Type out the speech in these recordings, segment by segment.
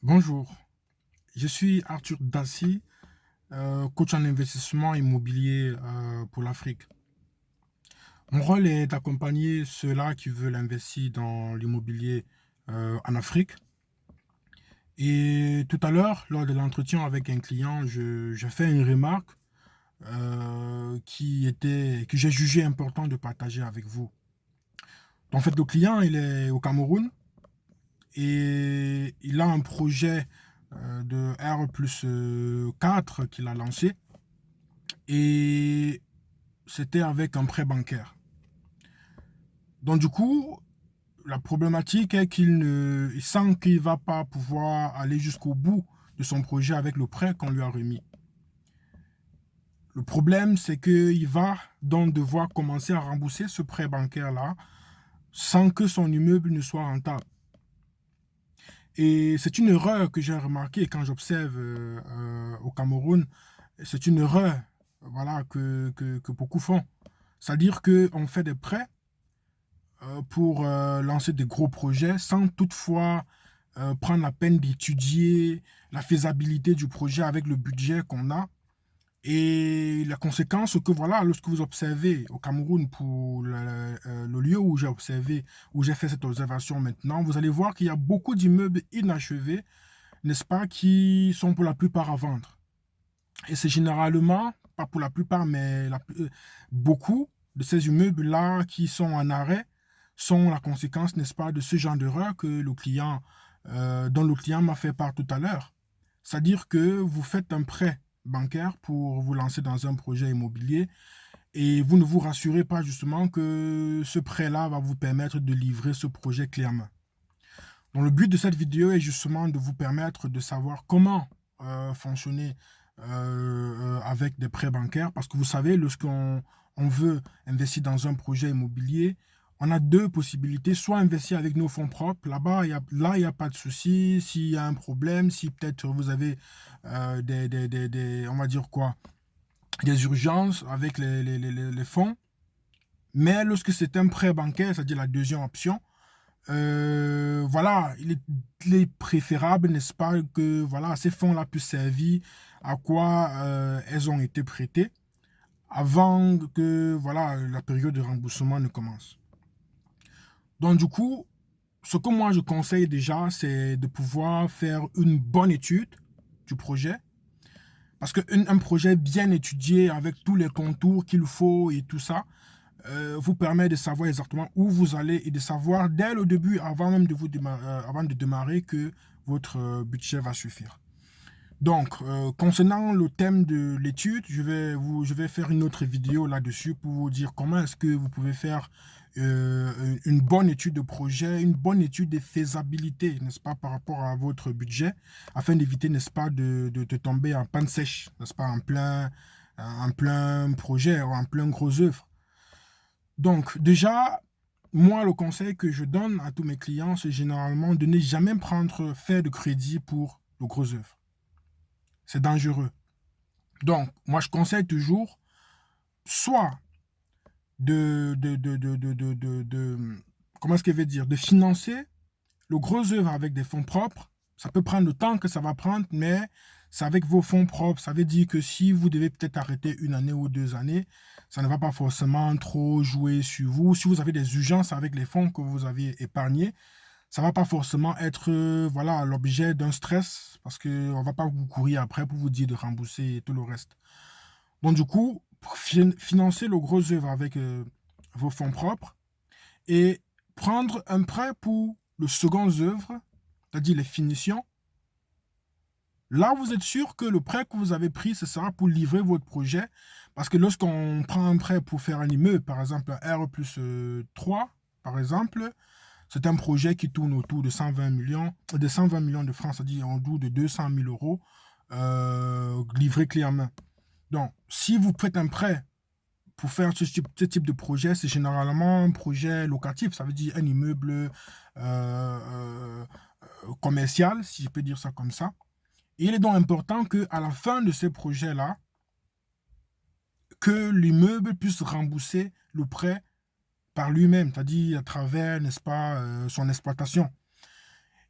Bonjour, je suis Arthur Dassy, coach en investissement immobilier pour l'Afrique. Mon rôle est d'accompagner ceux-là qui veulent investir dans l'immobilier en Afrique. Et tout à l'heure, lors de l'entretien avec un client, j'ai fait une remarque que j'ai jugé important de partager avec vous. En fait, le client, il est au Cameroun et il a un projet de R plus 4 qu'il a lancé. Et c'était avec un prêt bancaire. Donc du coup, la problématique est il sent qu'il ne va pas pouvoir aller jusqu'au bout de son projet avec le prêt qu'on lui a remis. Le problème, c'est qu'il va donc devoir commencer à rembourser ce prêt bancaire-là sans que son immeuble ne soit rentable. Et c'est une erreur que j'ai remarquée quand j'observe au Cameroun. C'est une erreur voilà, que beaucoup font. C'est-à-dire qu'on fait des prêts pour lancer des gros projets sans toutefois prendre la peine d'étudier la faisabilité du projet avec le budget qu'on a. Et la conséquence, c'est que voilà, lorsque vous observez au Cameroun pour le lieu où j'ai observé, où j'ai fait cette observation maintenant, vous allez voir qu'il y a beaucoup d'immeubles inachevés, n'est-ce pas, qui sont pour la plupart à vendre. Et c'est généralement, pas pour la plupart, mais beaucoup de ces immeubles-là qui sont en arrêt sont la conséquence, n'est-ce pas, de ce genre d'erreur dont le client m'a fait part tout à l'heure. C'est-à-dire que vous faites un prêt bancaire pour vous lancer dans un projet immobilier et vous ne vous rassurez pas justement que ce prêt-là va vous permettre de livrer ce projet clairement. Donc le but de cette vidéo est justement de vous permettre de savoir comment fonctionner avec des prêts bancaires. Parce que vous savez, lorsqu'on veut investir dans un projet immobilier, on a deux possibilités. Soit investir avec nos fonds propres. Là-bas, il y a pas de souci. S'il y a un problème, si peut-être vous avez on va dire quoi, des urgences avec les fonds. Mais lorsque c'est un prêt bancaire, c'est-à-dire la deuxième option, voilà, il est préférable, n'est-ce pas, que voilà, ces fonds-là puissent servir à quoi elles ont été prêtées avant que voilà, la période de remboursement ne commence. Donc du coup, ce que moi je conseille déjà, c'est de pouvoir faire une bonne étude du projet. Parce qu'un projet bien étudié avec tous les contours qu'il faut et tout ça, vous permet de savoir exactement où vous allez et de savoir dès le début, avant de démarrer, que votre budget va suffire. Donc, concernant le thème de l'étude, je vais faire une autre vidéo là-dessus pour vous dire comment est-ce que vous pouvez faire une bonne étude de projet, une bonne étude de faisabilité, n'est-ce pas, par rapport à votre budget, afin d'éviter, n'est-ce pas, de tomber en panne sèche, n'est-ce pas, en plein projet ou en plein gros œuvre. Donc, déjà, moi, le conseil que je donne à tous mes clients, c'est généralement de ne jamais faire de crédit pour de gros œuvres. C'est dangereux. Donc, moi, je conseille toujours soit comment est-ce que je vais dire, de financer le gros œuvre avec des fonds propres. Ça peut prendre le temps que ça va prendre, mais c'est avec vos fonds propres. Ça veut dire que si vous devez peut-être arrêter une année ou 2 années, ça ne va pas forcément trop jouer sur vous. Si vous avez des urgences avec les fonds que vous avez épargnés, ça ne va pas forcément être voilà, l'objet d'un stress parce qu'on ne va pas vous courir après pour vous dire de rembourser et tout le reste. Donc du coup, pour financer le gros œuvre avec vos fonds propres et prendre un prêt pour le second œuvre, c'est-à-dire les finitions, là, vous êtes sûr que le prêt que vous avez pris, ce sera pour livrer votre projet. Parce que lorsqu'on prend un prêt pour faire un immeuble, par exemple un R plus 3, par exemple, c'est un projet qui tourne autour de 120 millions de francs, c'est-à-dire autour de 200 000 euros livrés clé en main. Donc, si vous faites un prêt pour faire ce type de projet, c'est généralement un projet locatif, ça veut dire un immeuble commercial, si je peux dire ça comme ça. Et il est donc important qu'à la fin de ces projets-là, que l'immeuble puisse rembourser le prêt par lui-même, c'est-à-dire à travers, n'est-ce pas, son exploitation.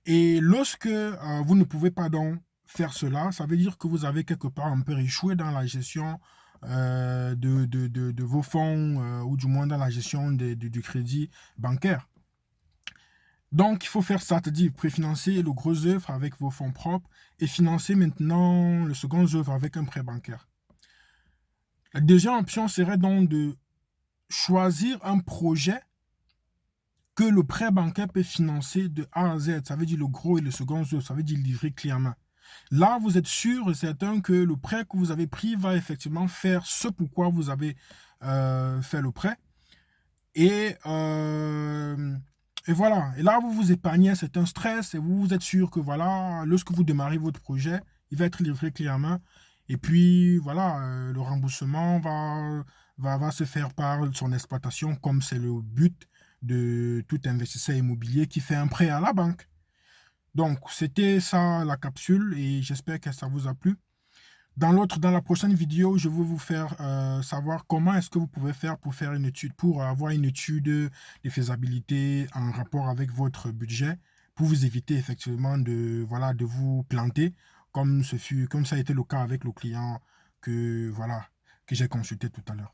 Et lorsque vous ne pouvez pas donc faire cela, ça veut dire que vous avez quelque part un peu échoué dans la gestion de vos fonds ou du moins dans la gestion du crédit bancaire. Donc, il faut faire ça, c'est-à-dire préfinancer le gros œuvre avec vos fonds propres et financer maintenant le second œuvre avec un prêt bancaire. La deuxième option serait donc de choisir un projet que le prêt bancaire peut financer de A à Z. Ça veut dire le gros et le second œuvre, ça veut dire livrer clé en main. Là, vous êtes sûr et certain que le prêt que vous avez pris va effectivement faire ce pourquoi vous avez fait le prêt. Et voilà. Et là, vous vous épargnez un certain stress et vous êtes sûr que voilà, lorsque vous démarrez votre projet, il va être livré clé en main. Et puis, voilà, le remboursement va se faire par son exploitation, comme c'est le but de tout investisseur immobilier qui fait un prêt à la banque. Donc, c'était ça la capsule et j'espère que ça vous a plu. Dans la prochaine vidéo, je vais vous faire savoir comment est-ce que vous pouvez faire pour faire une étude, pour avoir une étude de faisabilité en rapport avec votre budget, pour vous éviter effectivement voilà, de vous planter, comme ça a été le cas avec le client que j'ai consulté tout à l'heure.